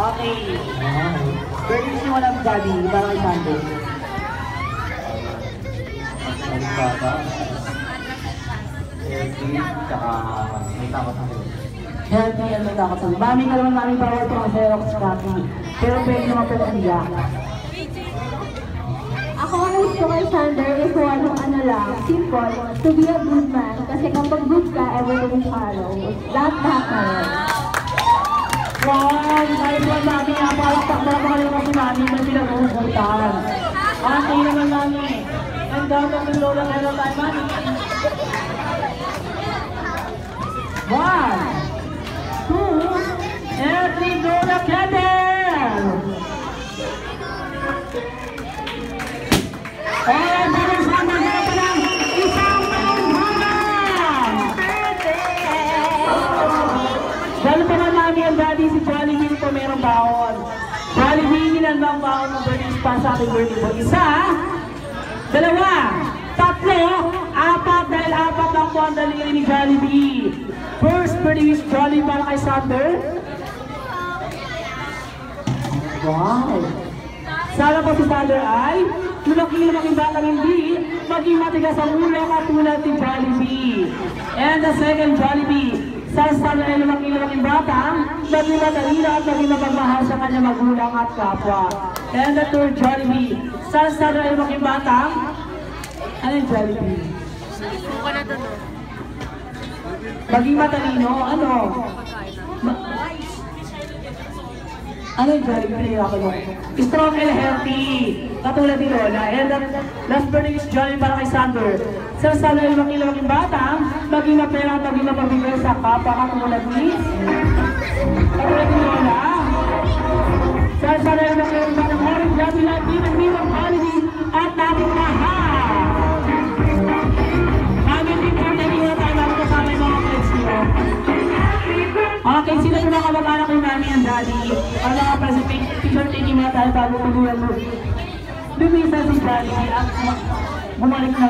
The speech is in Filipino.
Okay. Birthday si walang daddy, para kay Sander. Ang bata. Healthy, tsaka may takot ako. Healthy and may takot sa mami ka naman namin bawal ito ang Xerox copy. Pero pwede naman pero umiyak. Ako ang wish ko kay Sander is ano lang, simple, to be a good man. Kasi kapag good ka, everything follows. Lahat na rin. Wow! Dahil po mami nga, palakpak na naman kayo kasi mami may pinag-uugutan. Okay naman mami. Ang gawin ng lola meron tayo mami. 1, 2, and 3, go na Kendall! And dahil sa mga pa lang, isang taon! Dahil pa nga namin ang daddy si Jollibee ito merong baon. Jollibee, ilan ba ang baon ng birthday pa sa ating birthday po? 1, 2, 3, 4 dahil 4 lang po ang daliri ni Jollibee. First birthday wish Jollibee para kay Sander. Wow! Sana po si Sander ay lumaki-laking batang hindi maging matigas ang ulo katulad ni Jollibee. And the second Jollibee, sa Sander ay lumaki-laking batang maging matalino at maging mapagmahal sa kanyang magulang at kapwa. And the third Jollibee, sa Sander ay lumaki batang ano yung Jollibee? Maging matalino, ano? Ano yung Jollibee? Strong and healthy, katulad ni Lola. And last birthday is Jollibee para kay Sander. Sa Sander ay lumaki-laking batang maging mapera at maging mapabigay sa kapwa katulad ni Lola. Sa Sander ay lumaki-laking batang orange, happy life, even holiday at natin lahat. Okay, sila po mga kamag-anak kay mami and daddy. Ang mga present picture taking muna tayo bago tuluyan mo. Lumisa si daddy at bumalik na